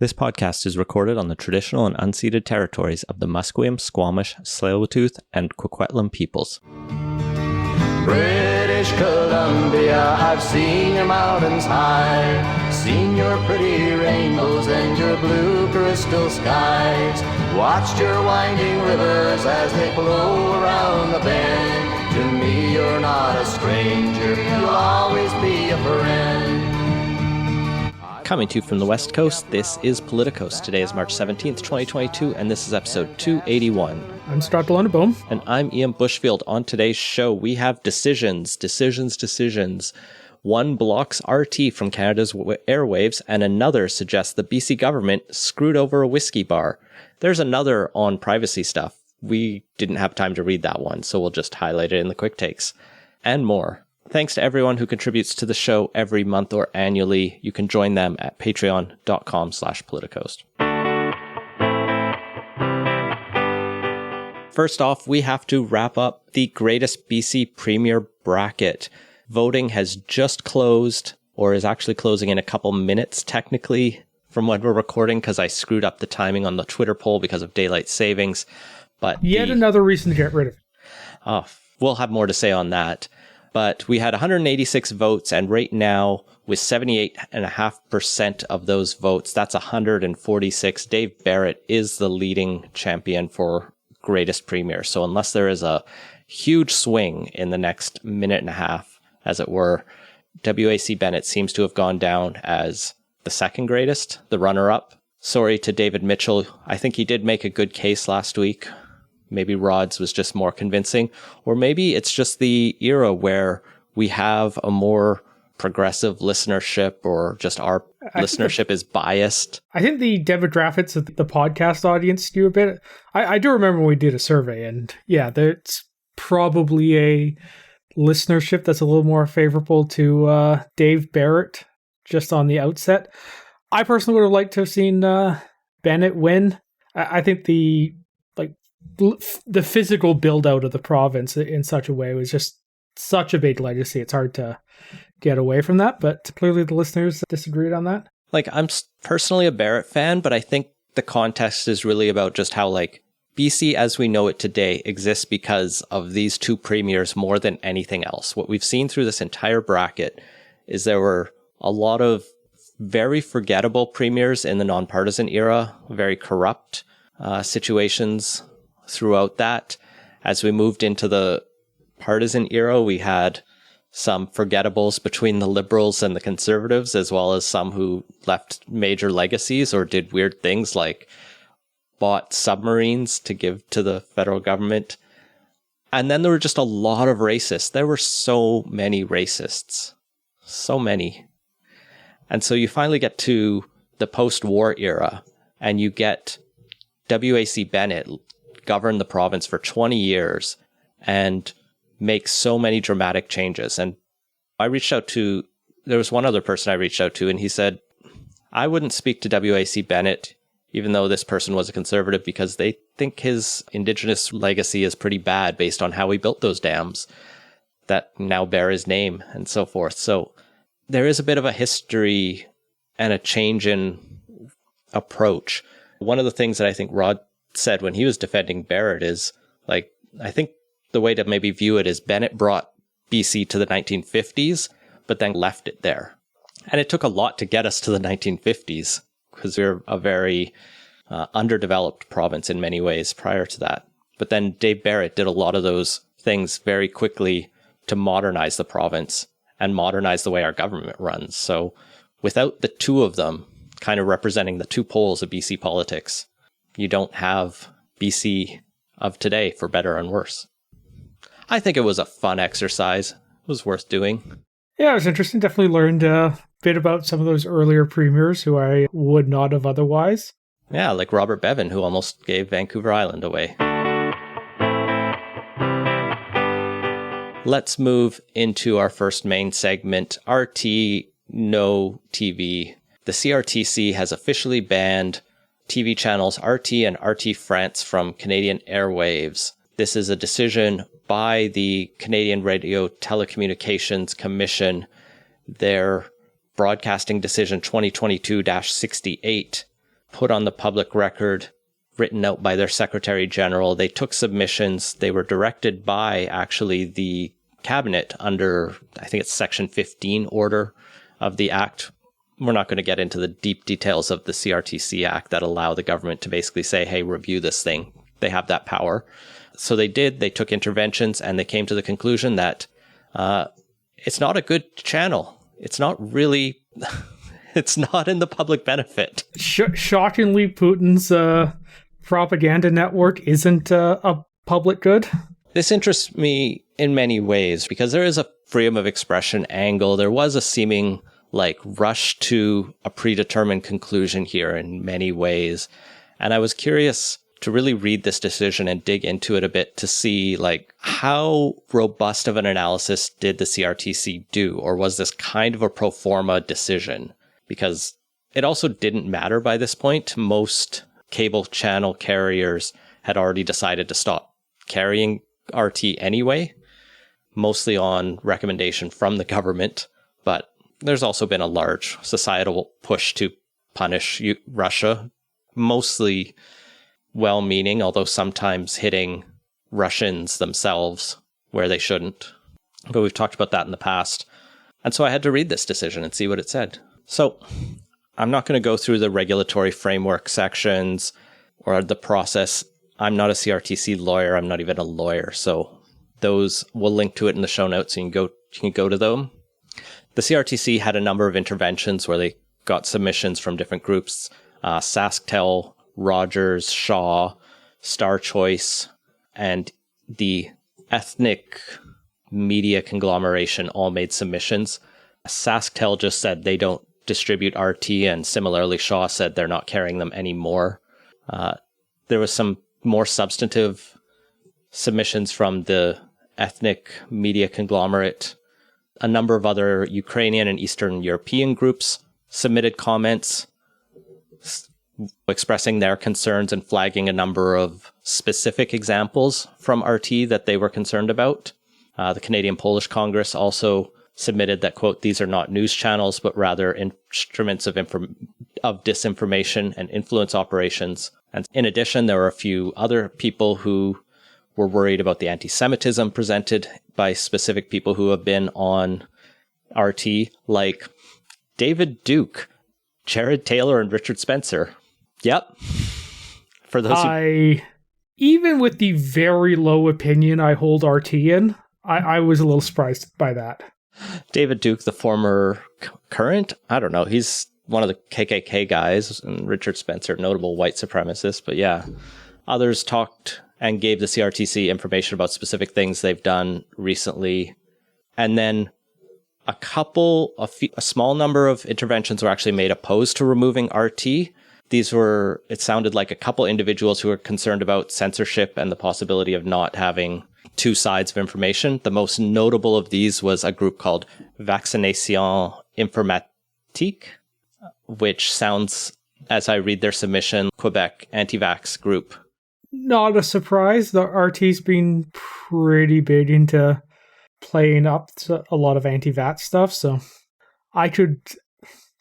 This podcast is recorded on the traditional and unceded territories of the Musqueam, Squamish, Tsleil-Waututh, and Coquitlam peoples. British Columbia, I've seen your mountains high, seen your pretty rainbows and your blue crystal skies, watched your winding rivers as they flow around the bend. To me you're not a stranger, you'll always be a friend. Coming to you from the West Coast, this is Politicos. Today is March 17th, 2022, and this is episode 281. I'm Scott Delunderboom. And I'm Ian Bushfield. On today's show, we have decisions. One blocks RT from Canada's airwaves, and another suggests the BC government screwed over a whiskey bar. There's another on privacy stuff. We didn't have time to read that one, so we'll just highlight it in the quick takes. And more. Thanks to everyone who contributes to the show every month or annually. You can join them at patreon.com/politicos. First off, we have to wrap up the greatest BC Premier bracket. Voting has just closed, or is actually closing in a couple minutes technically from when we're recording, because I screwed up the timing on the Twitter poll because of daylight savings. But yet another reason to get rid of it. Oh, we'll have more to say on that. But we had 186 votes, and right now, with 78.5% of those votes, that's 146. Dave Barrett is the leading champion for greatest premier. So unless there is a huge swing in the next minute and a half, as it were, W.A.C. Bennett seems to have gone down as the second greatest, the runner-up. Sorry to David Mitchell. I think he did make a good case last week. Maybe Rod's was just more convincing, or maybe it's just the era where we have a more progressive listenership, or just our listenership is biased. I think the demographics of the podcast audience skew a bit. I do remember when we did a survey, and yeah, there's probably a listenership that's a little more favorable to Dave Barrett just on the outset. I personally would have liked to have seen Bennett win. I think the physical build out of the province in such a way was just such a big legacy. It's hard to get away from that, but clearly the listeners disagreed on that. I'm personally a Barrett fan, but I think the context is really about just how BC as we know it today exists because of these two premiers more than anything else. What we've seen through this entire bracket is there were a lot of very forgettable premiers in the nonpartisan era, very corrupt situations throughout that. As we moved into the partisan era, we had some forgettables between the Liberals and the Conservatives, as well as some who left major legacies or did weird things like bought submarines to give to the federal government. And then there were just a lot of racists. There were so many racists. So many. And so you finally get to the post-war era, and you get W.A.C. Bennett govern the province for 20 years and make so many dramatic changes. And there was one other person I reached out to, and he said, I wouldn't speak to W.A.C. Bennett, even though this person was a conservative, because they think his Indigenous legacy is pretty bad based on how he built those dams that now bear his name and so forth. So there is a bit of a history and a change in approach. One of the things that I think Rod said when he was defending Barrett is, I think the way to maybe view it is Bennett brought BC to the 1950s, but then left it there. And it took a lot to get us to the 1950s, because we're a very underdeveloped province in many ways prior to that. But then Dave Barrett did a lot of those things very quickly to modernize the province and modernize the way our government runs. So without the two of them kind of representing the two poles of BC politics, you don't have BC of today, for better and worse. I think it was a fun exercise. It was worth doing. Yeah, it was interesting. Definitely learned a bit about some of those earlier premiers who I would not have otherwise. Yeah, like Robert Bevan, who almost gave Vancouver Island away. Let's move into our first main segment, RT No TV. The CRTC has officially banned TV channels RT and RT France from Canadian airwaves. This is a decision by the Canadian Radio Telecommunications Commission. Their broadcasting decision 2022-68 put on the public record, written out by their Secretary General. They took submissions. They were directed by actually the cabinet under, I think it's Section 15 order of the Act. We're not going to get into the deep details of the CRTC Act that allow the government to basically say, hey, review this thing. They have that power. So they did. They took interventions and they came to the conclusion that it's not a good channel. It's not really, it's not in the public benefit. Shockingly, Putin's propaganda network isn't a public good. This interests me in many ways because there is a freedom of expression angle. There was a seeming rush to a predetermined conclusion here in many ways. And I was curious to really read this decision and dig into it a bit to see how robust of an analysis did the CRTC do, or was this kind of a pro forma decision? Because it also didn't matter by this point. Most cable channel carriers had already decided to stop carrying RT anyway, mostly on recommendation from the government. But there's also been a large societal push to punish Russia, mostly well-meaning, although sometimes hitting Russians themselves where they shouldn't. But we've talked about that in the past. And so I had to read this decision and see what it said. So I'm not going to go through the regulatory framework sections or the process. I'm not a CRTC lawyer. I'm not even a lawyer. So those, we'll link to it in the show notes. So you can go to them. The CRTC had a number of interventions where they got submissions from different groups. SaskTel, Rogers, Shaw, Star Choice, and the ethnic media conglomeration all made submissions. SaskTel just said they don't distribute RT, and similarly Shaw said they're not carrying them anymore. There was some more substantive submissions from the ethnic media conglomerate. A number of other Ukrainian and Eastern European groups submitted comments expressing their concerns and flagging a number of specific examples from RT that they were concerned about. The Canadian Polish Congress also submitted that, quote, these are not news channels, but rather instruments of disinformation and influence operations. And in addition, there were a few other people who were worried about the anti-Semitism presented by specific people who have been on RT, like David Duke, Jared Taylor, and Richard Spencer. Yep. For those even with the very low opinion I hold RT in, I was a little surprised by that. David Duke, the former current, I don't know, he's one of the KKK guys, and Richard Spencer, notable white supremacist, but yeah. Others talked and gave the CRTC information about specific things they've done recently. And then a small number of interventions were actually made opposed to removing RT. These were, it sounded like a couple individuals who were concerned about censorship and the possibility of not having two sides of information. The most notable of these was a group called Vaccination Informatique, which sounds, as I read their submission, Quebec anti-vax group. Not a surprise. The RT's been pretty big into playing up a lot of anti-vax stuff, so I could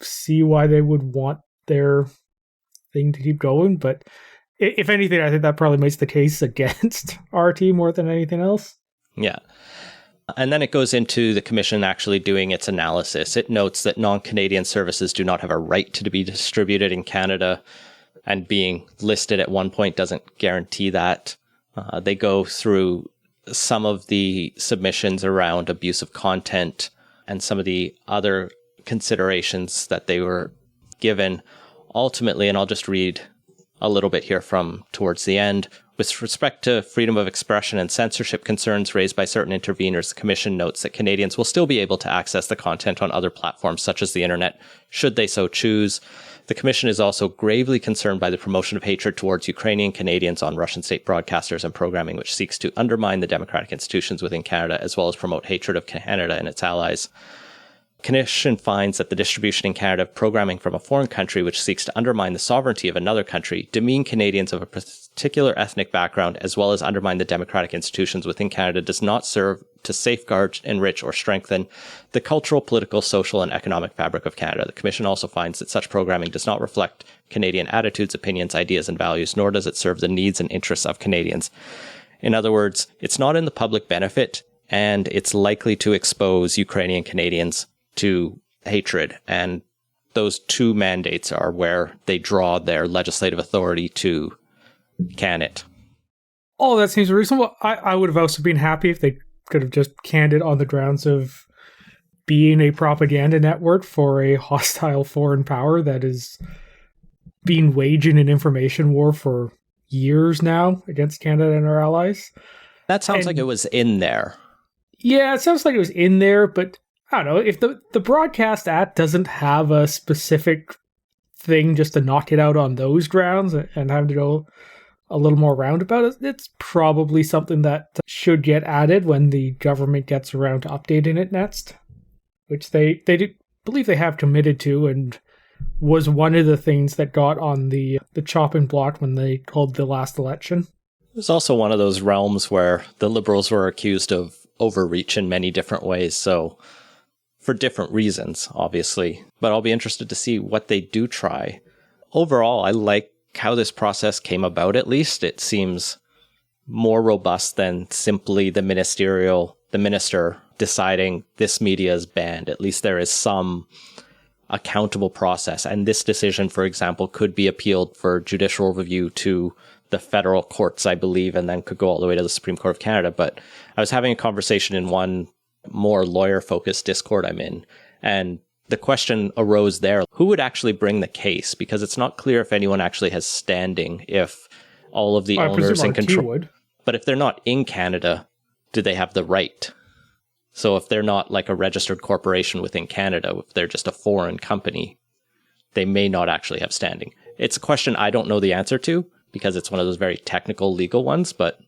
see why they would want their thing to keep going, but if anything, I think that probably makes the case against RT more than anything else. Yeah. And then it goes into the commission actually doing its analysis. It notes that non-Canadian services do not have a right to be distributed in Canada, and being listed at one point doesn't guarantee that. They go through some of the submissions around abusive content and some of the other considerations that they were given. Ultimately, and I'll just read a little bit here from towards the end, with respect to freedom of expression and censorship concerns raised by certain interveners, the Commission notes that Canadians will still be able to access the content on other platforms such as the internet, should they so choose. The Commission is also gravely concerned by the promotion of hatred towards Ukrainian Canadians on Russian state broadcasters and programming which seeks to undermine the democratic institutions within Canada, as well as promote hatred of Canada and its allies. Commission finds that the distribution in Canada of programming from a foreign country which seeks to undermine the sovereignty of another country, demean Canadians of a particular ethnic background, as well as undermine the democratic institutions within Canada, does not serve to safeguard, enrich, or strengthen the cultural, political, social, and economic fabric of Canada. The Commission also finds that such programming does not reflect Canadian attitudes, opinions, ideas, and values, nor does it serve the needs and interests of Canadians. In other words, it's not in the public benefit, and it's likely to expose Ukrainian Canadians to hatred. And those two mandates are where they draw their legislative authority to can it. Oh, that seems reasonable. I would have also been happy if they could have just canned it on the grounds of being a propaganda network for a hostile foreign power that is being waging an information war for years now against Canada and our allies. That sounds like it was in there. Yeah, it sounds like it was in there, but I don't know. If the Broadcast Act doesn't have a specific thing just to knock it out on those grounds and have to go a little more roundabout, it's probably something that should get added when the government gets around to updating it next, which they believe they have committed to, and was one of the things that got on the chopping block when they called the last election. It was also one of those realms where the Liberals were accused of overreach in many different ways, so for different reasons, obviously. But I'll be interested to see what they do try. Overall, I like how this process came about, at least. It seems more robust than simply the minister deciding this media is banned. At least there is some accountable process. And this decision, for example, could be appealed for judicial review to the federal courts, I believe, and then could go all the way to the Supreme Court of Canada. But I was having a conversation in one more lawyer-focused Discord I'm in, and the question arose there, who would actually bring the case? Because it's not clear if anyone actually has standing, if all of the owners and control would. But if they're not in Canada, do they have the right? So if they're not like a registered corporation within Canada, if they're just a foreign company, they may not actually have standing. It's a question I don't know the answer to, because it's one of those very technical legal ones, but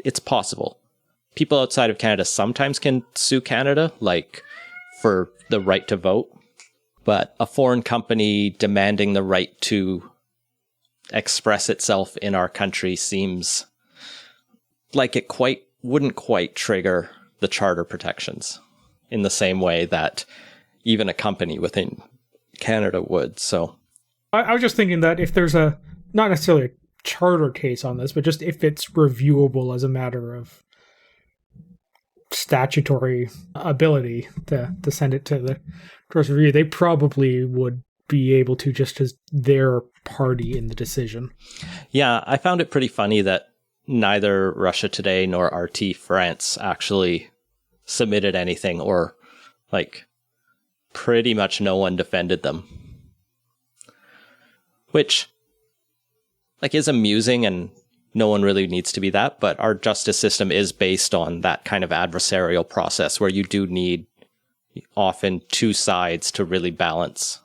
it's possible. People outside of Canada sometimes can sue Canada, like for the right to vote, but a foreign company demanding the right to express itself in our country seems like it wouldn't quite trigger the charter protections in the same way that even a company within Canada would. So I was just thinking that if there's not necessarily a charter case on this, but just if it's reviewable as a matter of statutory ability to send it to the court's review, they probably would be able to, just as their party in the decision. Yeah, I found it pretty funny that neither Russia Today nor RT France actually submitted anything, or like pretty much no one defended them. Which like is amusing, and no one really needs to be that, but our justice system is based on that kind of adversarial process where you do need often two sides to really balance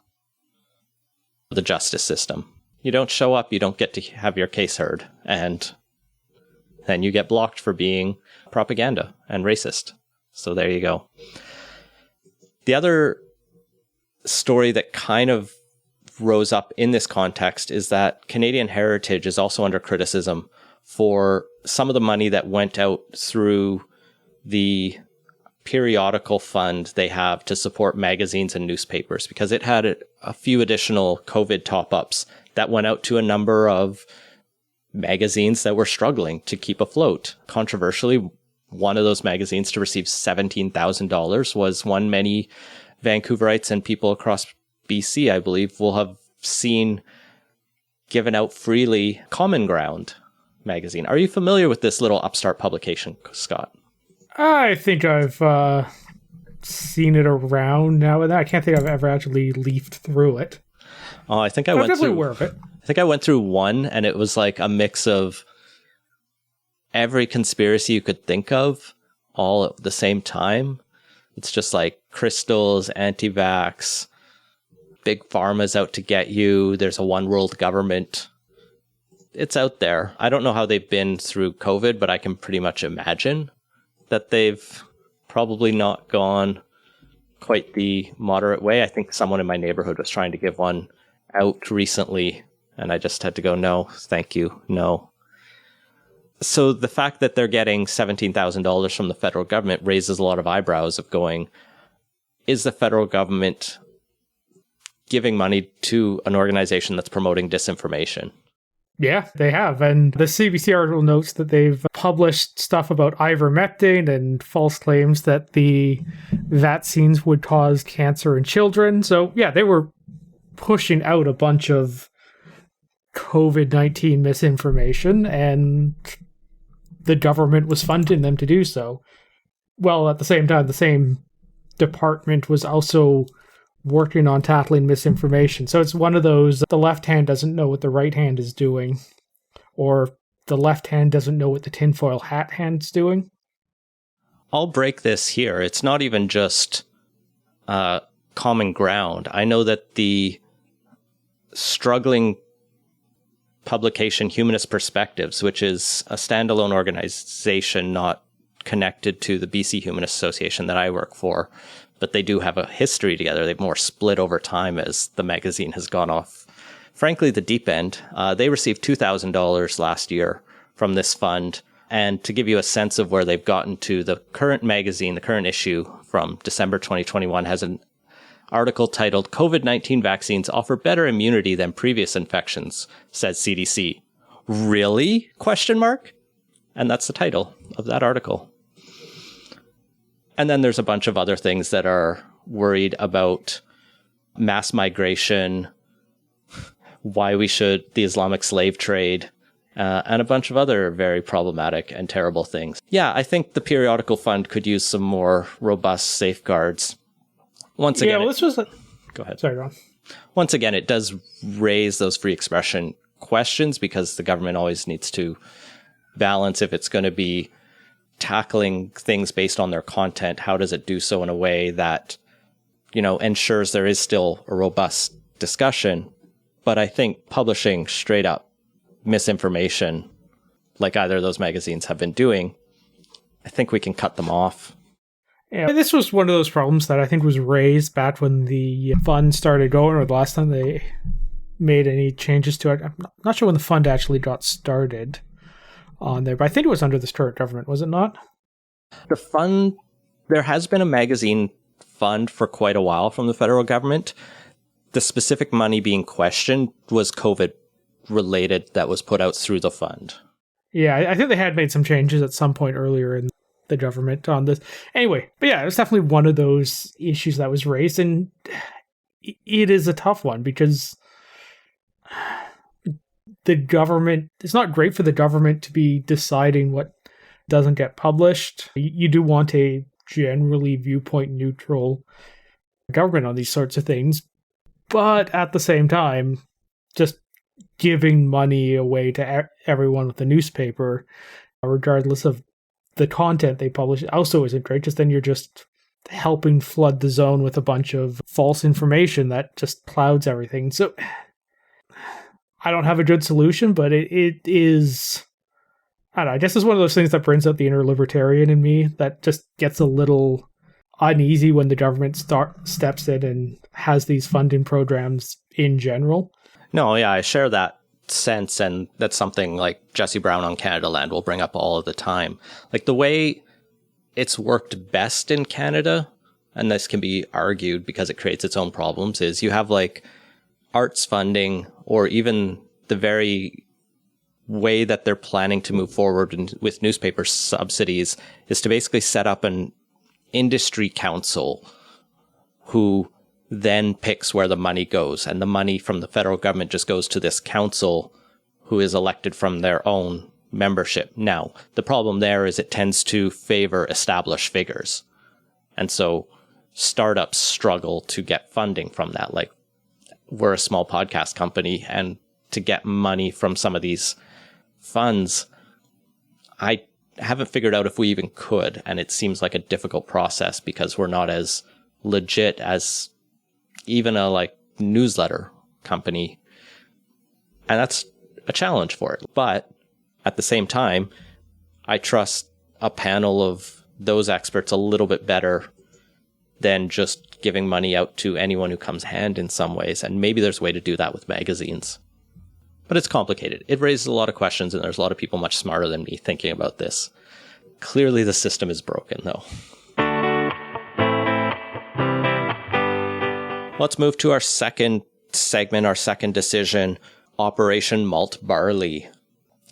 the justice system. You don't show up, you don't get to have your case heard, and then you get blocked for being propaganda and racist. So there you go. The other story that kind of rose up in this context is that Canadian Heritage is also under criticism for some of the money that went out through the periodical fund they have to support magazines and newspapers, because it had a few additional COVID top-ups that went out to a number of magazines that were struggling to keep afloat. Controversially, one of those magazines to receive $17,000 was one many Vancouverites and people across BC, I believe, will have seen given out freely, Common Ground magazine. Are you familiar with this little upstart publication, Scott? I think I've seen it around now and then. I can't think I've ever actually leafed through it. Oh, I think I I'm went definitely through. aware of it. I think I went through one, and it was like a mix of every conspiracy you could think of, all at the same time. It's just like crystals, anti-vax, big pharma's out to get you. There's a one world government. It's out there. I don't know how they've been through COVID, but I can pretty much imagine that they've probably not gone quite the moderate way. I think someone in my neighborhood was trying to give one out recently And I just had to go, no, thank you, no. So the fact that they're getting $17,000 from the federal government raises a lot of eyebrows of going, is the federal government giving money to an organization that's promoting disinformation? Yeah, they have. And the CBC article notes that they've published stuff about ivermectin and false claims that the vaccines would cause cancer in children. So, yeah, they were pushing out a bunch of COVID-19 misinformation, and the government was funding them to do so. Well, at the same time, the same department was also working on tackling misinformation. So it's one of those, the left hand doesn't know what the right hand is doing, or the left hand doesn't know what the tinfoil hat hand's doing. I'll break this here. It's not even just common ground. I know that the struggling publication Humanist Perspectives, which is a standalone organization not connected to the BC Humanist Association that I work for, but they do have a history together. They've more split over time as the magazine has gone off, frankly, the deep end. They received $2,000 last year from this fund. And to give you a sense of where they've gotten to, the current magazine, the current issue from December 2021 has an article titled "COVID-19 Vaccines Offer Better Immunity Than Previous Infections," says CDC. Really? Question mark? And that's the title of that article. And then there's a bunch of other things that are worried about mass migration, why we should, the Islamic slave trade, and a bunch of other very problematic and terrible things. Yeah, I think the periodical fund could use some more robust safeguards. Once again, this was go ahead. Sorry, Ron. Once again, it does raise those free expression questions because the government always needs to balance if it's going to be tackling things based on their content. How does it do so in a way that, ensures there is still a robust discussion? But I think publishing straight up misinformation, like either of those magazines have been doing, I think we can cut them off. Yeah, this was one of those problems that I think was raised back when the fund started going, or the last time they made any changes to it. I'm not sure when the fund actually got started on there, but I think it was under this current government, was it not? The fund, there has been a magazine fund for quite a while from the federal government. The specific money being questioned was COVID related that was put out through the fund. Yeah, I think they had made some changes at some point earlier in the government on this. Anyway, but yeah, it was definitely one of those issues that was raised, and it is a tough one because the government, it's not great for the government to be deciding what doesn't get published. You do want a generally viewpoint neutral government on these sorts of things, but at the same time, just giving money away to everyone with the newspaper, regardless of the content they publish, also isn't great, because then you're just helping flood the zone with a bunch of false information that just clouds everything. So I don't have a good solution, but it is, I don't know, I guess it's one of those things that brings out the inner libertarian in me that just gets a little uneasy when the government steps in and has these funding programs in general. No, yeah, I share that sense, and that's something like Jesse Brown on Canada Land will bring up all of the time. Like the way it's worked best in Canada, and this can be argued because it creates its own problems, is you have like arts funding, or even the very way that they're planning to move forward with newspaper subsidies is to basically set up an industry council who then picks where the money goes, and the money from the federal government just goes to this council who is elected from their own membership. Now, the problem there is it tends to favor established figures. And so startups struggle to get funding from that. Like, we're a small podcast company, and to get money from some of these funds, I haven't figured out if we even could. And it seems like a difficult process because we're not as legit as even a like newsletter company. And that's a challenge for it. But at the same time, I trust a panel of those experts a little bit better than just giving money out to anyone who comes hand in some ways. And maybe there's a way to do that with magazines. But it's complicated. It raises a lot of questions, and there's a lot of people much smarter than me thinking about this. Clearly, the system is broken, though. Let's move to our second segment, our second decision, Operation Malt Barley.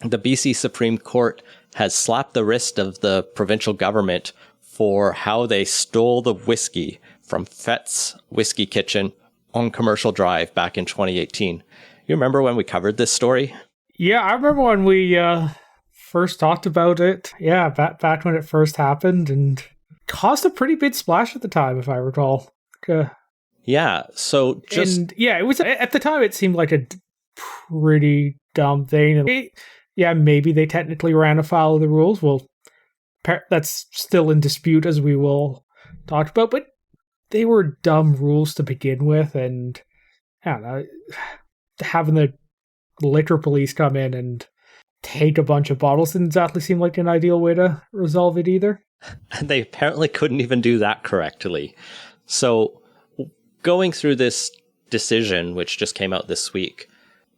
The BC Supreme Court has slapped the wrist of the provincial government for how they stole the whiskey from Fett's Whiskey Kitchen on Commercial Drive back in 2018. You remember when we covered this story? Yeah, I remember when we first talked about it. Yeah, back when it first happened, and caused a pretty big splash at the time, if I recall. Yeah, so just... And yeah, it was at the time it seemed like a pretty dumb thing. And maybe they technically ran afoul of the rules. Well, that's still in dispute, as we will talk about, but they were dumb rules to begin with, and I don't know, having the liquor police come in and take a bunch of bottles didn't exactly seem like an ideal way to resolve it either. And they apparently couldn't even do that correctly. So going through this decision, which just came out this week,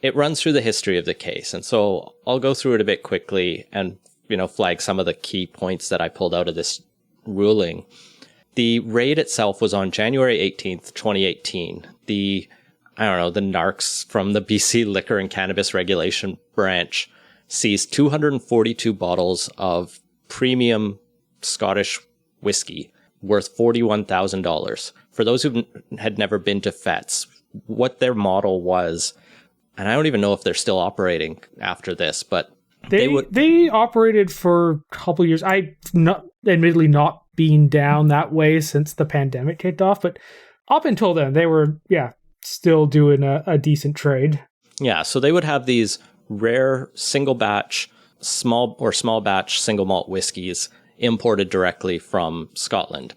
it runs through the history of the case. And so I'll go through it a bit quickly and, flag some of the key points that I pulled out of this ruling. The raid itself was on January 18th, 2018. The narcs from the BC Liquor and Cannabis Regulation Branch seized 242 bottles of premium Scottish whiskey worth $41,000. For those who had never been to Fett's, what their model was, and I don't even know if they're still operating after this, but they operated for a couple of years. Admittedly not been down that way since the pandemic kicked off, but up until then, they were, still doing a decent trade. Yeah, so they would have these rare single batch, small batch single malt whiskeys imported directly from Scotland.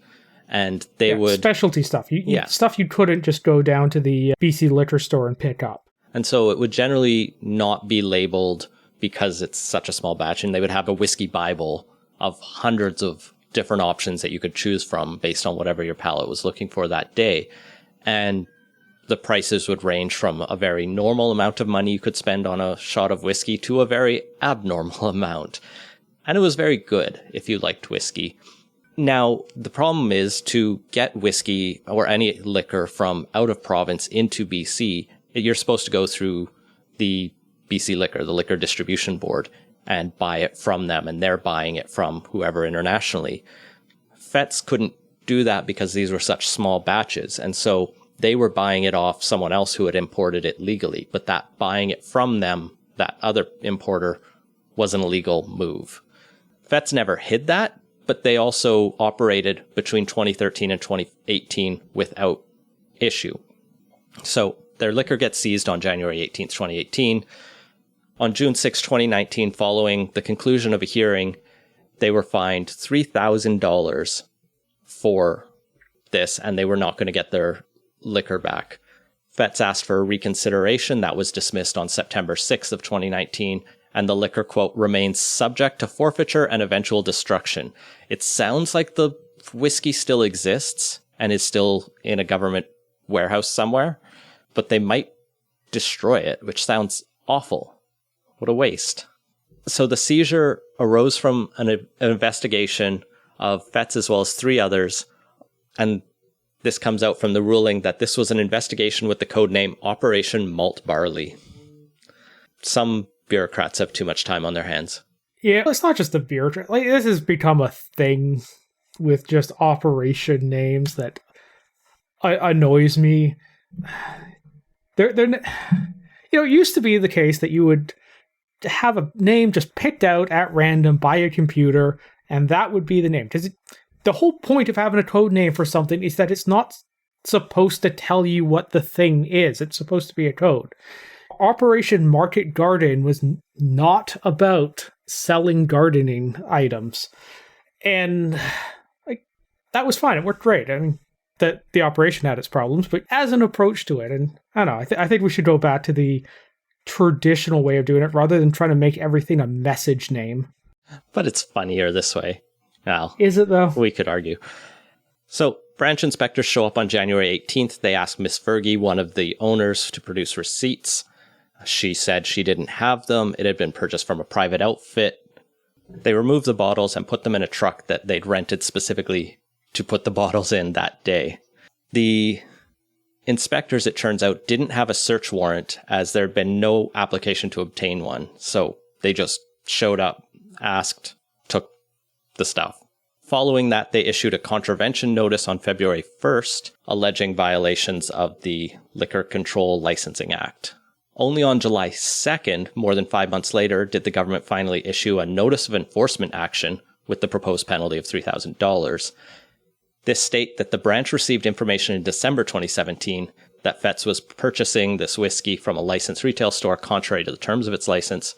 And they would... Specialty stuff. Stuff you couldn't just go down to the BC liquor store and pick up. And so it would generally not be labeled because it's such a small batch. And they would have a whiskey Bible of hundreds of different options that you could choose from based on whatever your palate was looking for that day. And the prices would range from a very normal amount of money you could spend on a shot of whiskey to a very abnormal amount. And it was very good if you liked whiskey. Now, the problem is to get whiskey or any liquor from out of province into BC, you're supposed to go through the BC Liquor, the Liquor Distribution Board, and buy it from them, and they're buying it from whoever internationally. Fett's couldn't do that because these were such small batches, and so they were buying it off someone else who had imported it legally, but that buying it from them, that other importer, was an illegal move. Fett's never hid that, but they also operated between 2013 and 2018 without issue. So their liquor gets seized on January 18th, 2018. On June 6, 2019, following the conclusion of a hearing, they were fined $3,000 for this, and they were not going to get their liquor back. Fett's asked for a reconsideration. That was dismissed on September 6th of 2019, and the liquor, quote, remains subject to forfeiture and eventual destruction. It sounds like the whiskey still exists and is still in a government warehouse somewhere, but they might destroy it, which sounds awful. What a waste. So the seizure arose from an investigation of Fett's as well as three others, and this comes out from the ruling that this was an investigation with the code name Operation Malt Barley. Some bureaucrats have too much time on their hands. Yeah, it's not just the bureaucrat. Like, this has become a thing with just operation names that annoys me. It used to be the case that you would have a name just picked out at random by a computer, and that would be the name. Because the whole point of having a code name for something is that it's not supposed to tell you what the thing is. It's supposed to be a code. Operation Market Garden was not about selling gardening items. And that was fine. It worked great. I mean, the operation had its problems, but as an approach to it, and I don't know, I think we should go back to the traditional way of doing it rather than trying to make everything a message name. But it's funnier this way. Well, is it though? We could argue. So branch inspectors show up on January 18th. They ask Miss Fergie, one of the owners, to produce receipts. She said she didn't have them. It had been purchased from a private outfit. They removed the bottles and put them in a truck that they'd rented specifically to put the bottles in that day. The inspectors, it turns out, didn't have a search warrant as there had been no application to obtain one. So they just showed up, asked, took the stuff. Following that, they issued a contravention notice on February 1st, alleging violations of the Liquor Control Licensing Act. Only on July 2nd, more than 5 months later, did the government finally issue a notice of enforcement action with the proposed penalty of $3,000. This state that the branch received information in December 2017 that Fetz was purchasing this whiskey from a licensed retail store contrary to the terms of its license,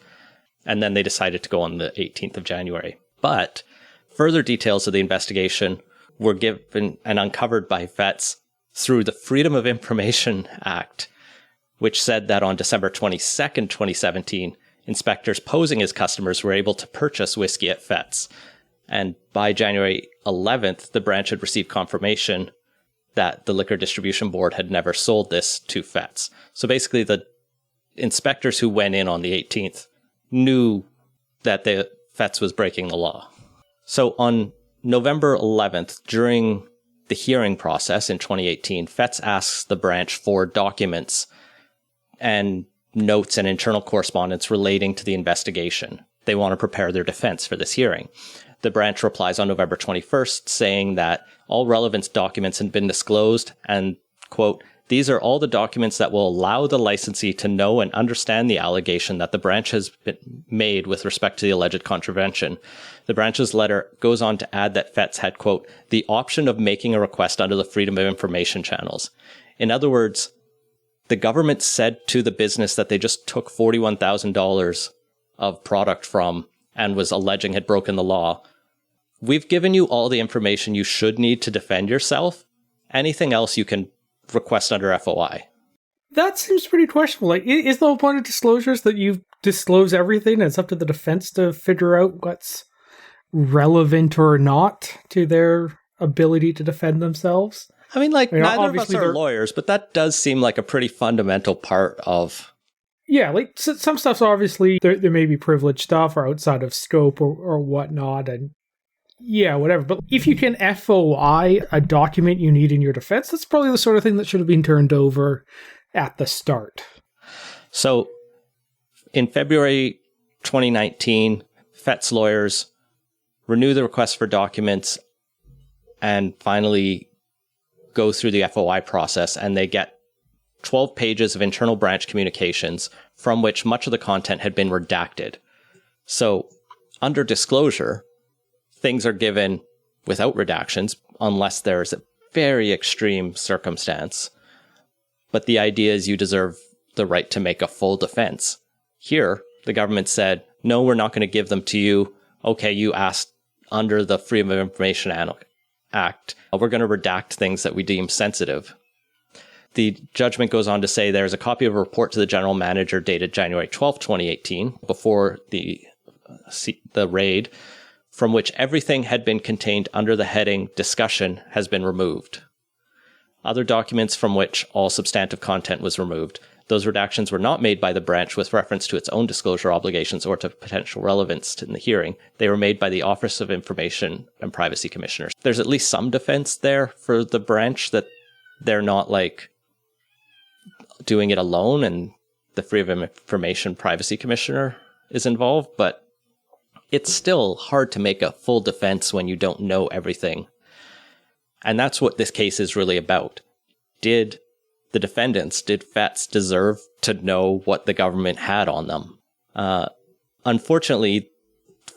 and then they decided to go on the 18th of January. But further details of the investigation were given and uncovered by Fetz through the Freedom of Information Act, which said that on December 22nd, 2017, inspectors posing as customers were able to purchase whiskey at Fetz. And by January 11th, the branch had received confirmation that the Liquor Distribution Board had never sold this to Fetz. So basically, the inspectors who went in on the 18th knew that the Fetz was breaking the law. So on November 11th, during the hearing process in 2018, Fetz asks the branch for documents and notes and internal correspondence relating to the investigation. They want to prepare their defense for this hearing. The branch replies on November 21st saying that all relevant documents had been disclosed and, quote, "These are all the documents that will allow the licensee to know and understand the allegation that the branch has been made with respect to the alleged contravention." The branch's letter goes on to add that Fetz had, quote, "the option of making a request under the Freedom of Information channels." In other words, the government said to the business that they just took $41,000 of product from and was alleging had broken the law. "We've given you all the information you should need to defend yourself. Anything else you can request under FOI." That seems pretty questionable. Like, is the whole point of disclosures that you disclose everything and it's up to the defense to figure out what's relevant or not to their ability to defend themselves? I mean, neither of us are lawyers, but that does seem like a pretty fundamental part of... Yeah, like some stuff's obviously, there may be privileged stuff or outside of scope or whatnot, and yeah, whatever. But if you can FOI a document you need in your defense, that's probably the sort of thing that should have been turned over at the start. So in February 2019, Fetz lawyers renew the request for documents and finally go through the FOI process, and they get 12 pages of internal branch communications from which much of the content had been redacted. So under disclosure, things are given without redactions unless there's a very extreme circumstance. But the idea is you deserve the right to make a full defense. Here, the government said, no, we're not going to give them to you. Okay, you asked under the Freedom of Information Act. We're going to redact things that we deem sensitive. The judgment goes on to say there's a copy of a report to the general manager dated January 12, 2018, before the raid, from which everything had been contained under the heading discussion has been removed. Other documents from which all substantive content was removed. Those redactions were not made by the branch with reference to its own disclosure obligations or to potential relevance in the hearing. They were made by the Office of Information and Privacy Commissioners. There's at least some defense there for the branch that they're not doing it alone and the Freedom of Information Privacy Commissioner is involved, but it's still hard to make a full defense when you don't know everything. And that's what this case is really about. Did the defendants, did Fetz deserve to know what the government had on them? Unfortunately,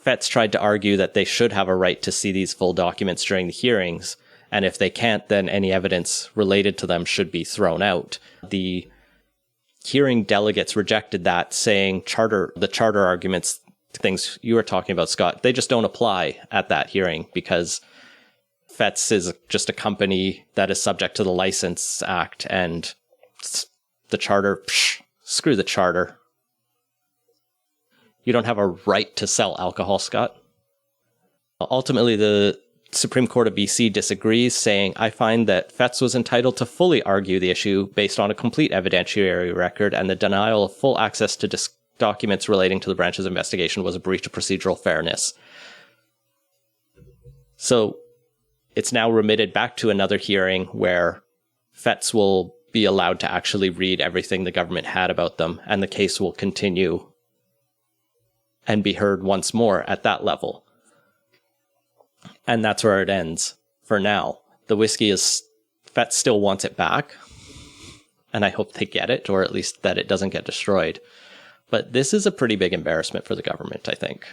Fetz tried to argue that they should have a right to see these full documents during the hearings, and if they can't, then any evidence related to them should be thrown out. The hearing delegates rejected that, saying the charter arguments, things you were talking about, Scott, they just don't apply at that hearing because Fetz is just a company that is subject to the License Act, and the charter, screw the charter. You don't have a right to sell alcohol, Scott. Ultimately, the Supreme Court of BC disagrees, saying, I find that Fetz was entitled to fully argue the issue based on a complete evidentiary record, and the denial of full access to documents relating to the branch's investigation was a breach of procedural fairness. So it's now remitted back to another hearing where Fetz will be allowed to actually read everything the government had about them, and the case will continue and be heard once more at that level. And that's where it ends for now. The whiskey is, Fetz still wants it back, and I hope they get it, or at least that it doesn't get destroyed. But this is a pretty big embarrassment for the government, I think.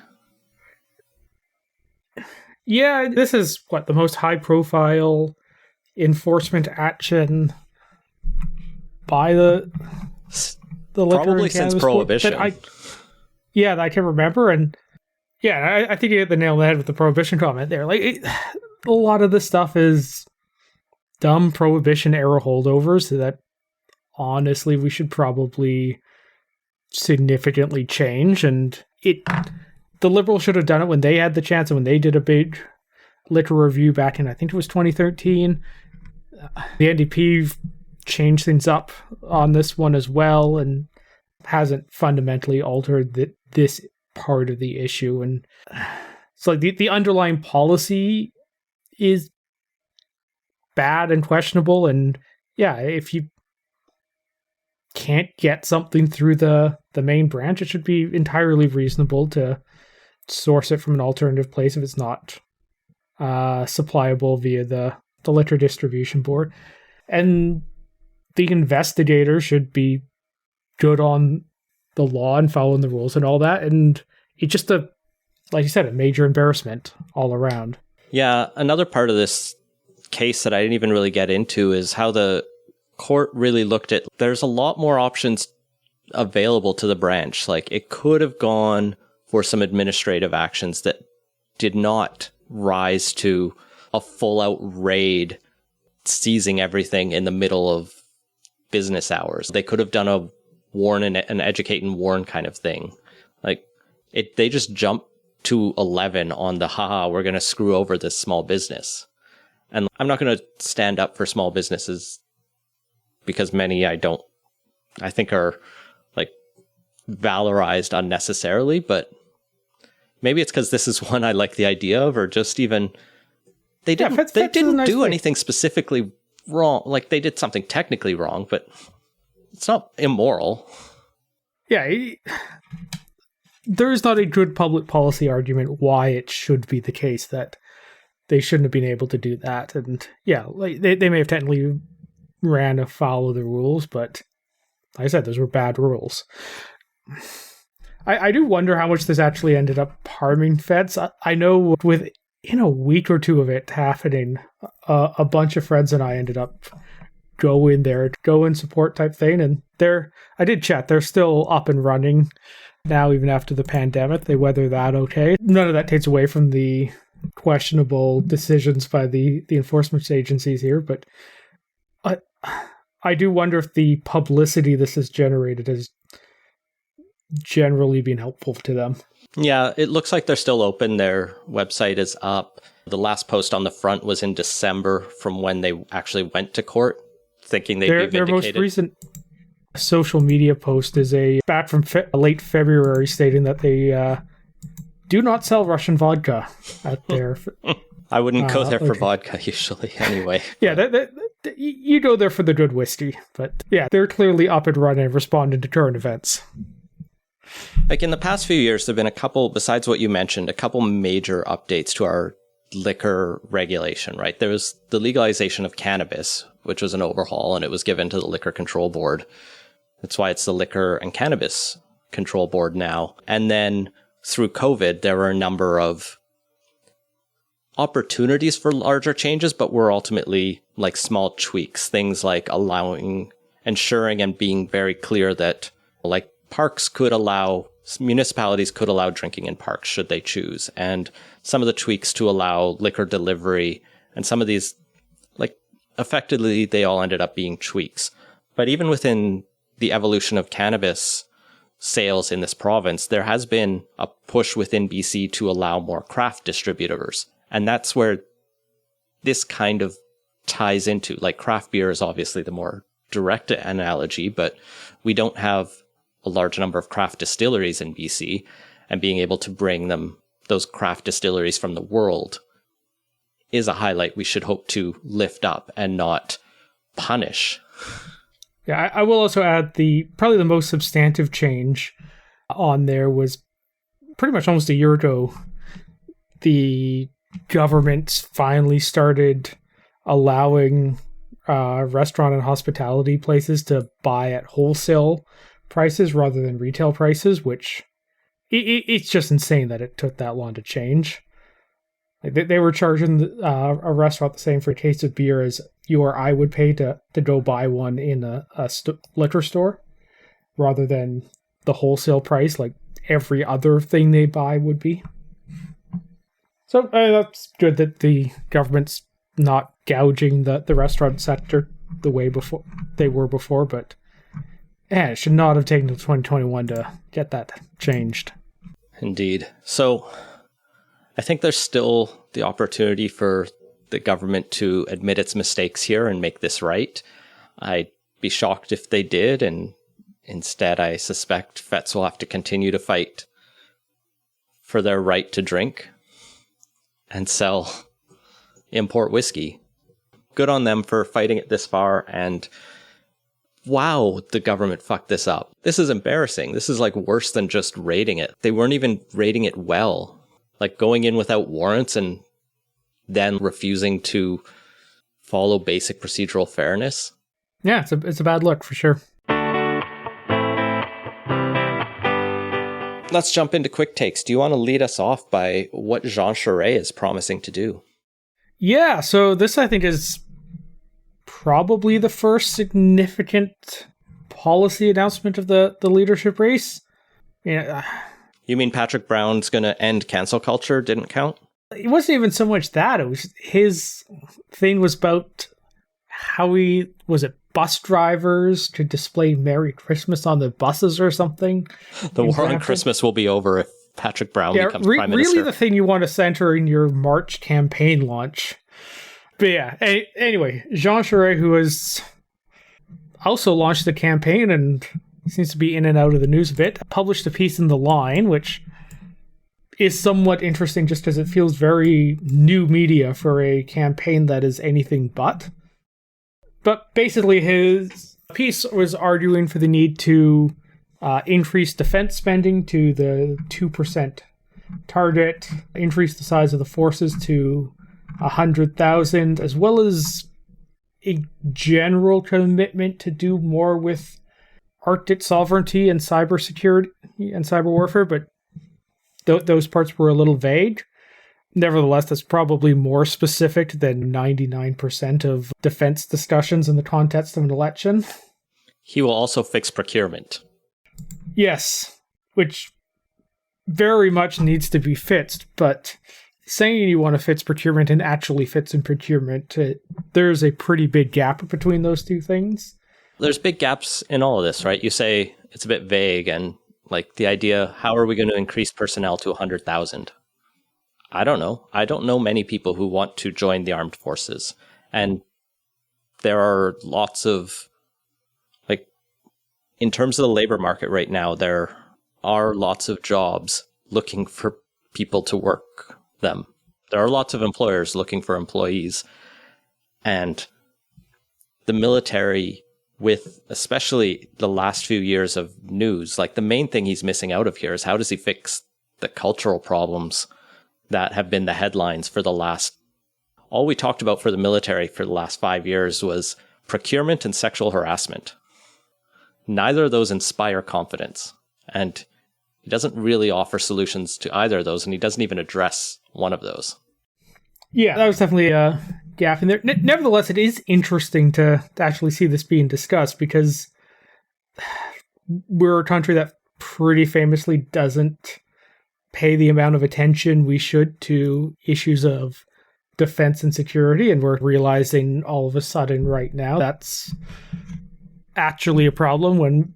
Yeah, this is, the most high-profile enforcement action by the liquor probably since Prohibition. that I can remember. And yeah, I think you hit the nail on the head with the Prohibition comment there. A lot of this stuff is dumb Prohibition era holdovers that honestly we should probably significantly change. And the Liberals should have done it when they had the chance, and when they did a big liquor review back in, I think it was 2013. The NDP changed things up on this one as well, and hasn't fundamentally altered this part of the issue. And so the underlying policy is bad and questionable, and yeah, if you can't get something through the main branch, it should be entirely reasonable to source it from an alternative place if it's not supplyable via the liquor distribution board. And the investigator should be good on the law and following the rules and all that. And it's just like you said, a major embarrassment all around. Yeah, another part of this case that I didn't even really get into is how the court really looked at, there's a lot more options available to the branch. It could have gone for some administrative actions that did not rise to a full-out raid, seizing everything in the middle of business hours. They could have done a warn and an educate and warn kind of thing. They just jumped to 11 on the we're going to screw over this small business. And I'm not going to stand up for small businesses because many I think are valorized unnecessarily, but maybe it's because this is one I like the idea of, or just even they didn't do anything specifically wrong. They did something technically wrong, but it's not immoral. Yeah, there is not a good public policy argument why it should be the case that they shouldn't have been able to do that. And yeah, they may have technically ran afoul of the rules, but like I said, those were bad rules. I do wonder how much this actually ended up harming Feds. I know within a week or two of it happening, a bunch of friends and I ended up go in support type thing. And I did chat, they're still up and running now, even after the pandemic. They weather that okay. None of that takes away from the questionable decisions by the enforcement agencies here, but I do wonder if the publicity this has generated has generally been helpful to them. Yeah, it looks like they're still open. Their website is up. The last post on the front was in December from when they actually went to court, thinking they'd be vindicated. Their most recent social media post is back from late February stating that they do not sell Russian vodka at their... I wouldn't go there for vodka usually anyway. Yeah, you go there for the good whiskey. But yeah, they're clearly up and running, responding to current events. In the past few years, there have been a couple, besides what you mentioned, a couple major updates to our liquor regulation, right? There was the legalization of cannabis, which was an overhaul, and it was given to the Liquor Control Board. That's why it's the Liquor and Cannabis Control Board now. And then through COVID, there were a number of opportunities for larger changes, but were ultimately small tweaks, things like ensuring and being very clear that municipalities could allow drinking in parks should they choose. And some of the tweaks to allow liquor delivery, and some of these, effectively, they all ended up being tweaks. But even within the evolution of cannabis sales in this province, there has been a push within BC to allow more craft distributors. And that's where this kind of ties into. Like craft beer is obviously the more direct analogy, but we don't have a large number of craft distilleries in BC, and being able to bring those craft distilleries from the world is a highlight we should hope to lift up and not punish. Yeah, I will also add probably the most substantive change on there was pretty much almost a year ago. The government finally started allowing restaurant and hospitality places to buy at wholesale prices rather than retail prices, which it's just insane that it took that long to change. They were charging a restaurant the same for a case of beer as you or I would pay to go buy one in a liquor store, rather than the wholesale price like every other thing they buy would be. So that's good that the government's not gouging the restaurant sector the way they were before, but it should not have taken until 2021 to get that changed. Indeed. So I think there's still the opportunity for the government to admit its mistakes here and make this right. I'd be shocked if they did, and instead I suspect vets will have to continue to fight for their right to drink and sell import whiskey. Good on them for fighting it this far, and wow, the government fucked this up. This is embarrassing. This is like worse than just raiding it. They weren't even raiding it well. Like going in without warrants and then refusing to follow basic procedural fairness. Yeah, it's a bad look for sure. Let's jump into quick takes. Do you want to lead us off by what Jean Charest is promising to do? Yeah, so this I think is probably the first significant policy announcement of the leadership race. Yeah. You mean Patrick Brown's going to end cancel culture didn't count? It wasn't even so much that. It was his thing was about how bus drivers to display Merry Christmas on the buses or something. The war on Christmas will be over if Patrick Brown becomes prime minister. Really the thing you want to center in your March campaign launch. But yeah, anyway, Jean Charest, who has also launched the campaign and seems to be in and out of the news a bit, published a piece in The Line, which is somewhat interesting just because it feels very new media for a campaign that is anything but. But basically his piece was arguing for the need to increase defense spending to the 2% target, increase the size of the forces to 100,000, as well as a general commitment to do more with Arctic sovereignty and cybersecurity and cyber warfare, but those parts were a little vague. Nevertheless, that's probably more specific than 99% of defense discussions in the context of an election. He will also fix procurement. Yes, which very much needs to be fixed, but saying you want to fix procurement and actually fix in procurement, there's a pretty big gap between those two things. There's big gaps in all of this, right? You say it's a bit vague, and like the idea, how are we going to increase personnel to 100,000? I don't know. I don't know many people who want to join the armed forces. And there are lots of, like, in terms of the labor market right now, there are lots of jobs looking for people to work them. There are lots of employers looking for employees. And the military, with especially the last few years of news, like the main thing he's missing out of here is how does he fix the cultural problems that have been the headlines for all we talked about for the military for the last 5 years was procurement and sexual harassment. Neither of those inspire confidence. And he doesn't really offer solutions to either of those, and he doesn't even address one of those. Yeah, that was definitely a gap in there. Nevertheless, it is interesting to actually see this being discussed because we're a country that pretty famously doesn't pay the amount of attention we should to issues of defense and security, and we're realizing all of a sudden right now that's actually a problem when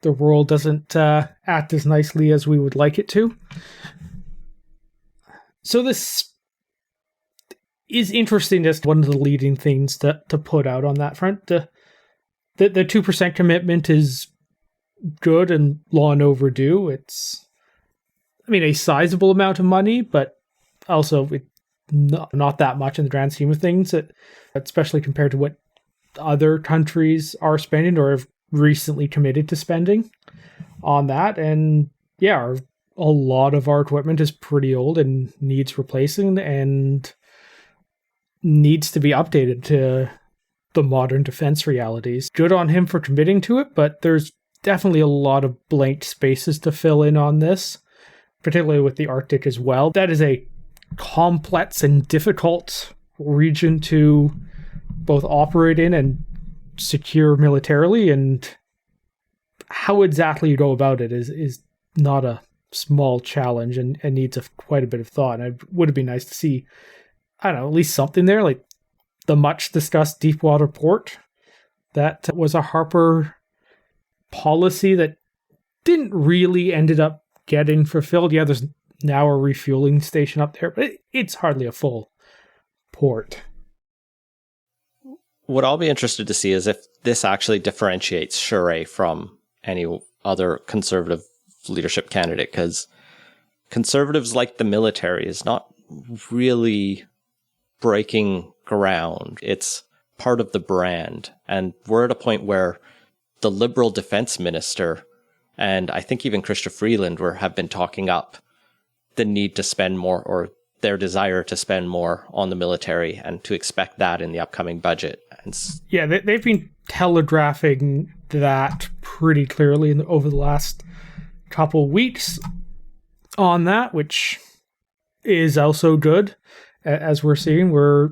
the world doesn't act as nicely as we would like it to. So this is interesting as one of the leading things to put out on that front. The 2% commitment is good and long overdue. It's, a sizable amount of money, but also not that much in the grand scheme of things, especially compared to what other countries are spending or have recently committed to spending on that. And yeah, a lot of our equipment is pretty old and needs replacing and needs to be updated to the modern defense realities. Good on him for committing to it, but there's definitely a lot of blank spaces to fill in on this, particularly with the Arctic as well. That is a complex and difficult region to both operate in and secure militarily, and how exactly you go about it is not a small challenge and needs quite a bit of thought. And it would have been nice to see, at least something there, like the much discussed Deepwater Port. That was a Harper policy that didn't really ended up getting fulfilled. Yeah, there's now a refueling station up there, but it's hardly a full port. What I'll be interested to see is if this actually differentiates Shure from any other conservative leadership candidate, because conservatives like the military is not really breaking ground. It's part of the brand. And we're at a point where the Liberal defense minister, and I think even Chrystia Freeland have been talking up the need to spend more, or their desire to spend more on the military, and to expect that in the upcoming budget. Yeah, they've been telegraphing that pretty clearly over the last couple weeks on that, which is also good. As we're seeing, we're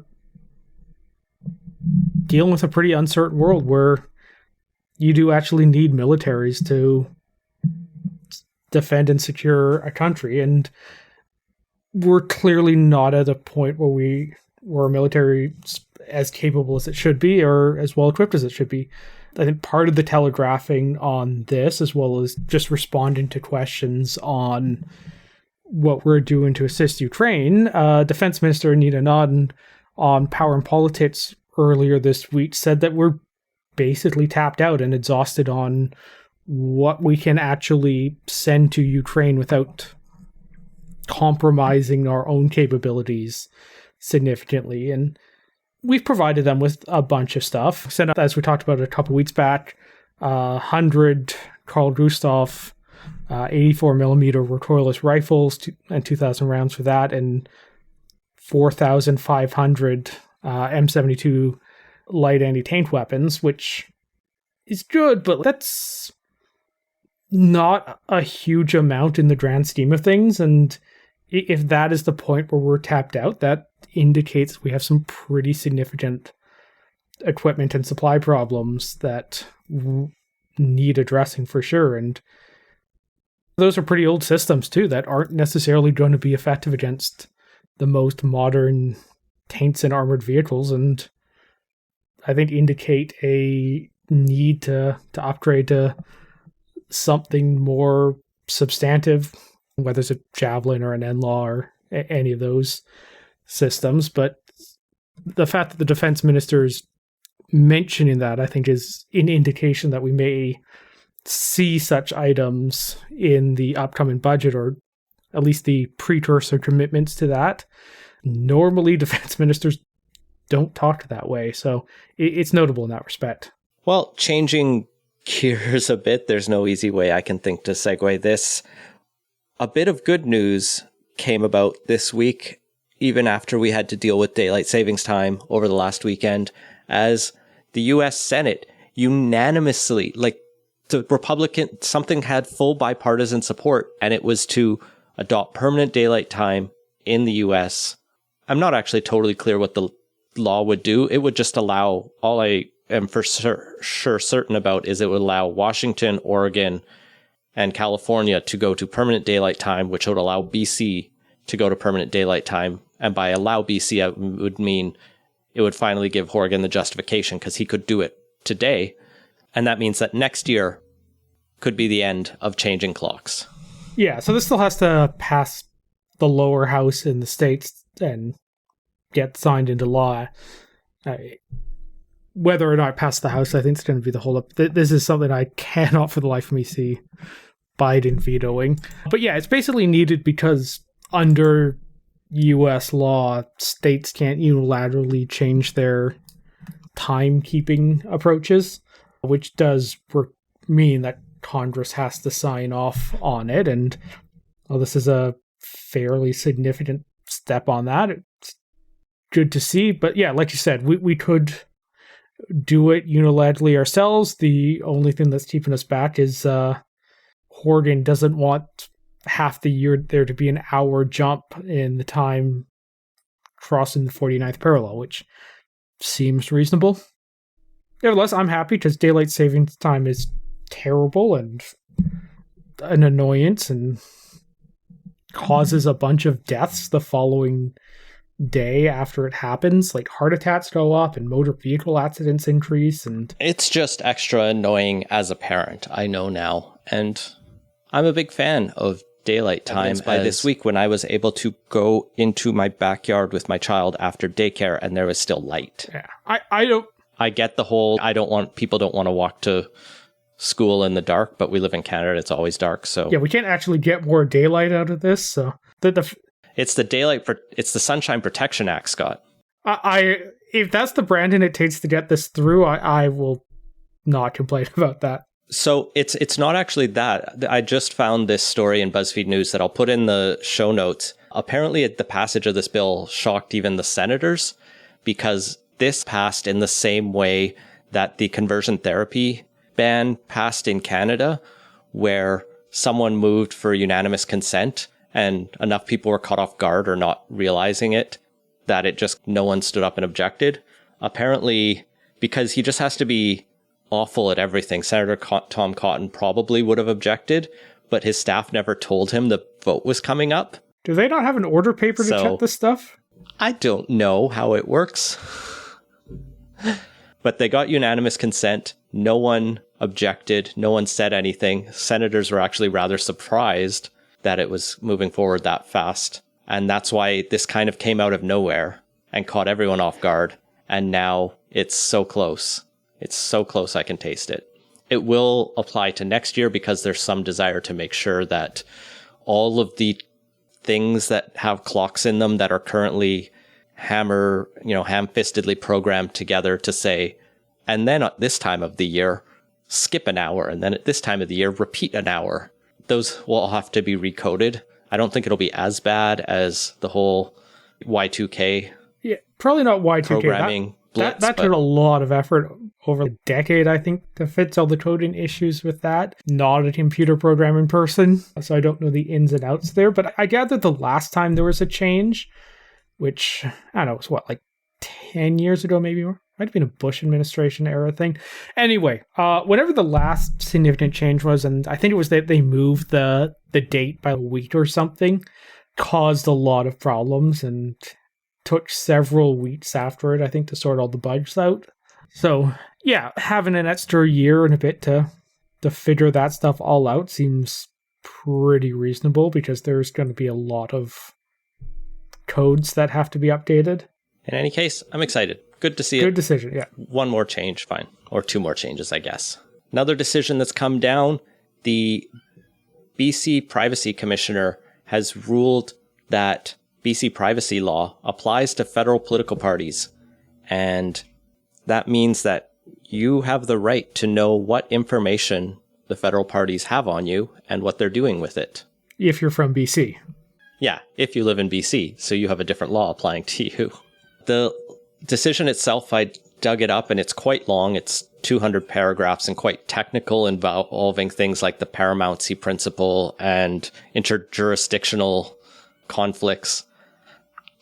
dealing with a pretty uncertain world where you do actually need militaries to defend and secure a country, and we're clearly not at a point where our military as capable as it should be or as well equipped as it should be. I think part of the telegraphing on this, as well as just responding to questions on what we're doing to assist Ukraine, Defense Minister Nina Nodden on Power and Politics earlier this week said that we're basically tapped out and exhausted on what we can actually send to Ukraine without compromising our own capabilities significantly. And we've provided them with a bunch of stuff. Sent, as we talked about a couple weeks back, 100 Carl Gustaf 84 millimeter recoilless rifles and 2,000 rounds for that, and 4,500 M72 light anti-tank weapons, which is good, but that's not a huge amount in the grand scheme of things. And if that is the point where we're tapped out, that indicates we have some pretty significant equipment and supply problems that need addressing for sure. And those are pretty old systems too that aren't necessarily going to be effective against the most modern tanks and armored vehicles, and I think indicate a need to upgrade to something more substantive, whether it's a Javelin or an NLAW or any of those systems. But the fact that the defense minister is mentioning that, I think, is an indication that we may see such items in the upcoming budget, or at least the precursor commitments to that. Normally, defense ministers don't talk that way, so it's notable in that respect. Well, changing gears a bit, there's no easy way I can think to segue this. A bit of good news came about this week, even after we had to deal with daylight savings time over the last weekend, as the U.S. Senate unanimously, the Republican, something had full bipartisan support, and it was to adopt permanent daylight time in the U.S. I'm not actually totally clear what the law would do. It would just allow, all I am for sure certain about is it would allow Washington, Oregon, and California to go to permanent daylight time, which would allow BC to go to permanent daylight time. And by allow BC, it would mean it would finally give Horgan the justification, because he could do it today. And that means that next year could be the end of changing clocks. Yeah, so this still has to pass the lower house in the States and get signed into law. Whether or not it passed the House, I think it's going to be the hold-up. This is something I cannot for the life of me see Biden vetoing. But yeah, it's basically needed because under U.S. law, states can't unilaterally change their timekeeping approaches, which does mean that Congress has to sign off on it. And this is a fairly significant step on that. It's good to see. But yeah, like you said, we could do it unilaterally ourselves. The only thing that's keeping us back is Horgan doesn't want half the year there to be an hour jump in the time crossing the 49th parallel, which seems reasonable. Nevertheless, I'm happy because daylight savings time is terrible and an annoyance and causes a bunch of deaths the following day after it happens. Like heart attacks go up and motor vehicle accidents increase, and it's just extra annoying as a parent. I know now, and I'm a big fan of daylight time. By this week, when I was able to go into my backyard with my child after daycare and there was still light. Yeah, I get the whole people don't want to walk to school in the dark, but we live in Canada, it's always dark, so yeah, we can't actually get more daylight out of this. So it's the Sunshine Protection Act, Scott. If that's the branding it takes to get this through, I will not complain about that. So it's not actually that. I just found this story in BuzzFeed News that I'll put in the show notes. Apparently, the passage of this bill shocked even the senators, because this passed in the same way that the conversion therapy ban passed in Canada, where someone moved for unanimous consent and enough people were caught off guard or not realizing it that no one stood up and objected. Apparently, because he just has to be awful at everything, Senator Tom Cotton probably would have objected, but his staff never told him the vote was coming up. Do they not have an order paper to check this stuff? I don't know how it works. But they got unanimous consent. No one objected. No one said anything. Senators were actually rather surprised that it was moving forward that fast. And that's why this kind of came out of nowhere and caught everyone off guard. And now it's so close. It's so close I can taste it. It will apply to next year because there's some desire to make sure that all of the things that have clocks in them that are currently ham-fistedly programmed together to say, and then at this time of the year, skip an hour, and then at this time of the year, repeat an hour. Those will all have to be recoded. I don't think it'll be as bad as the whole Y2K. Yeah, probably not Y2K. Programming blitz, that took a lot of effort over a decade, I think, to fix all the coding issues with that. Not a computer programming person, so I don't know the ins and outs there. But I gather the last time there was a change, which, I don't know, was what, like 10 years ago, maybe more? Might have been a Bush administration era thing. Anyway, whatever the last significant change was, and I think it was that they moved the date by a week or something, caused a lot of problems and took several weeks after it, I think, to sort all the bugs out. So, yeah, having an extra year and a bit to figure that stuff all out seems pretty reasonable, because there's going to be a lot of codes that have to be updated. In any case, I'm excited. Good to see it. Good decision, yeah. One more change, fine. Or two more changes, I guess. Another decision that's come down, the BC Privacy Commissioner has ruled that BC privacy law applies to federal political parties. And that means that you have the right to know what information the federal parties have on you and what they're doing with it. If you're from BC. Yeah, if you live in BC, so you have a different law applying to you. The decision itself, I dug it up, and it's quite long. It's 200 paragraphs and quite technical, involving things like the paramountcy principle and interjurisdictional conflicts.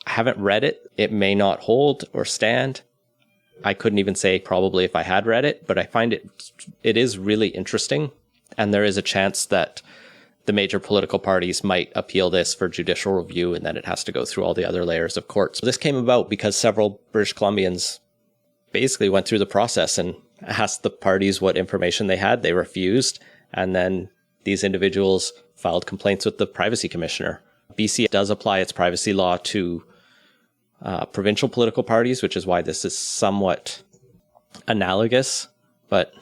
I haven't read it. It may not hold or stand. I couldn't even say probably if I had read it, but I find it is really interesting, and there is a chance that the major political parties might appeal this for judicial review, and then it has to go through all the other layers of courts. This came about because several British Columbians basically went through the process and asked the parties what information they had. They refused, and then these individuals filed complaints with the Privacy Commissioner. BC does apply its privacy law to provincial political parties, which is why this is somewhat analogous, but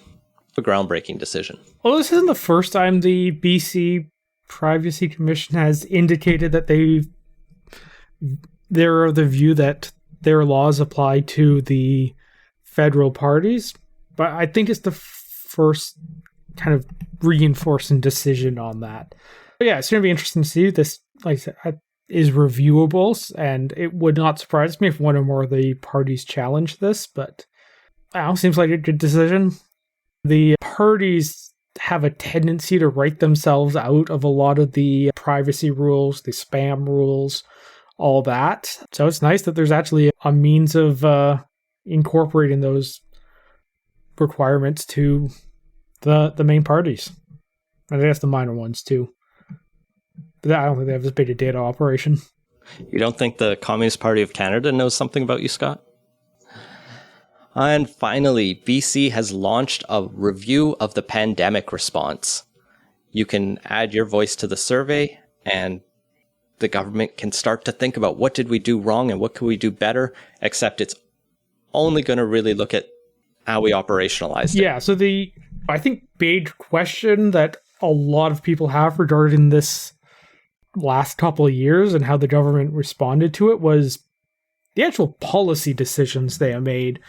a groundbreaking decision. Well, this isn't the first time the BC Privacy Commission has indicated that they're of the view that their laws apply to the federal parties, but I think it's the first kind of reinforcing decision on that. But yeah, it's going to be interesting to see this, like I said, is reviewable, and it would not surprise me if one or more of the parties challenge this, but seems like a good decision. The parties have a tendency to write themselves out of a lot of the privacy rules, the spam rules, all that. So it's nice that there's actually a means of incorporating those requirements to the main parties. And I guess the minor ones too. But I don't think they have this big a data operation. You don't think the Communist Party of Canada knows something about you, Scott? And finally, BC has launched a review of the pandemic response. You can add your voice to the survey, and the government can start to think about what did we do wrong and what can we do better, except it's only going to really look at how we operationalized it. Yeah, so I think big question that a lot of people have regarding this last couple of years and how the government responded to it was the actual policy decisions they have made.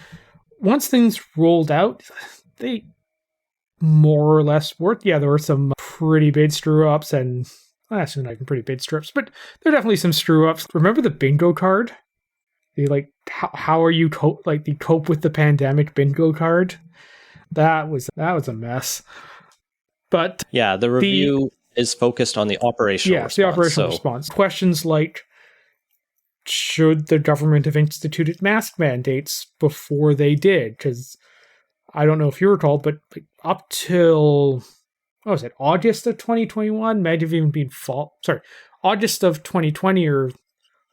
Once things rolled out, they more or less worked. Yeah, there were some pretty big screw-ups, and actually not even pretty big screw-ups, but there are definitely some screw-ups. Remember the bingo card? How are you the cope with the pandemic bingo card? That was a mess. But yeah, the review is focused on the operational response. The operational response. Questions like, should the government have instituted mask mandates before they did? Because I don't know if you recall, but up till, August of 2021? Might have even been August of 2020 or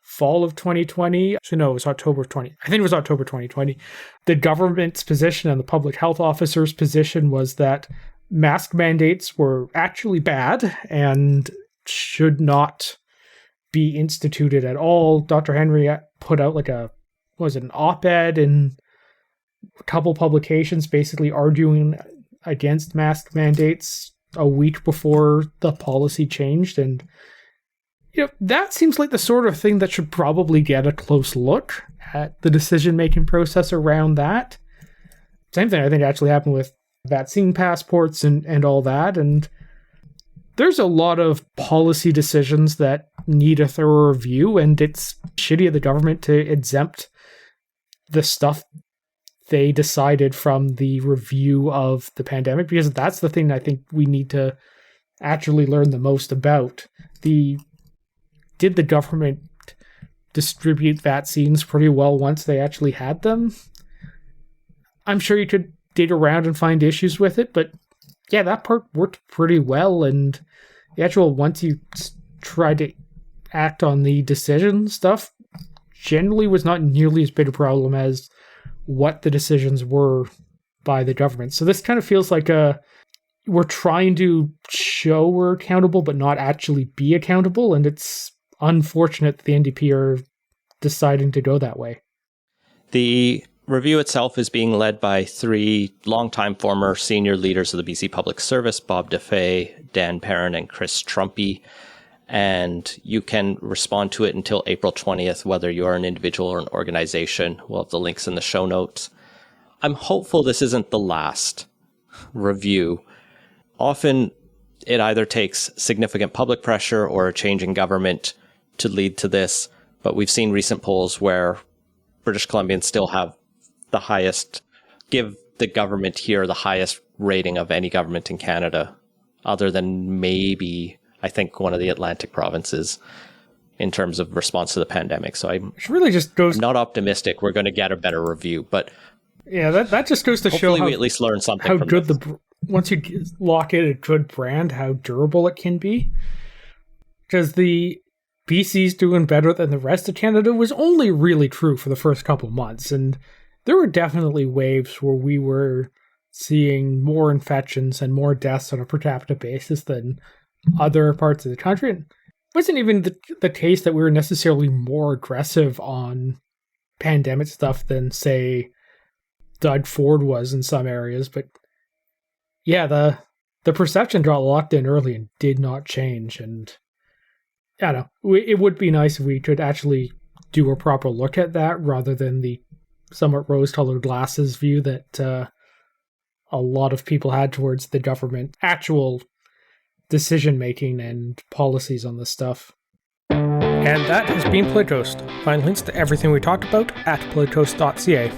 fall of 2020. Actually, no, it was October 20. I think it was October 2020. The government's position and the public health officer's position was that mask mandates were actually bad and should not be instituted at all. Dr. Henry put out an op-ed in a couple publications basically arguing against mask mandates a week before the policy changed. And that seems like the sort of thing that should probably get a close look at the decision-making process around that. Same thing I think actually happened with vaccine passports and all that. And there's a lot of policy decisions that need a thorough review, and it's shitty of the government to exempt the stuff they decided from the review of the pandemic, because that's the thing I think we need to actually learn the most about. Did the government distribute vaccines pretty well once they actually had them? I'm sure you could dig around and find issues with it, but yeah, that part worked pretty well, and the actual, once you tried to act on the decision stuff, generally was not nearly as big a problem as what the decisions were by the government. So this kind of feels like we're trying to show we're accountable, but not actually be accountable, and it's unfortunate that the NDP are deciding to go that way. The review itself is being led by three longtime former senior leaders of the BC Public Service, Bob DeFay, Dan Perrin, and Chris Trumpy. And you can respond to it until April 20th, whether you are an individual or an organization. We'll have the links in the show notes. I'm hopeful this isn't the last review. Often it either takes significant public pressure or a change in government to lead to this. But we've seen recent polls where British Columbians still have the highest, give the government here the highest rating of any government in Canada, other than maybe, I think, one of the Atlantic provinces in terms of response to the pandemic. So I'm not optimistic we're going to get a better review, but yeah, that just goes to show we at least learn something how from good this. Once you lock in a good brand, how durable it can be. Because the BC's doing better than the rest of Canada was only really true for the first couple months, and there were definitely waves where we were seeing more infections and more deaths on a per capita basis than other parts of the country. And wasn't even the case that we were necessarily more aggressive on pandemic stuff than, say, Doug Ford was in some areas. But yeah, the perception got locked in early and did not change. And I don't know, it would be nice if we could actually do a proper look at that rather than the somewhat rose-colored glasses view that a lot of people had towards the government actual decision-making and policies on this stuff. And that has been Playtoast. Find links to everything we talked about at playtoast.ca.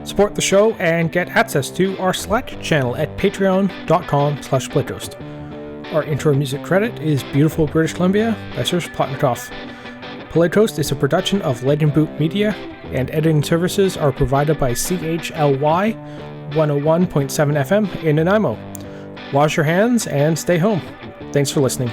Support the show and get access to our Slack channel at patreon.com/playtoast. Our intro music credit is Beautiful British Columbia by Serge Plotnikoff. Playtoast is a production of Legend Boot Media, and editing services are provided by CHLY 101.7 FM in Nanaimo. Wash your hands and stay home. Thanks for listening.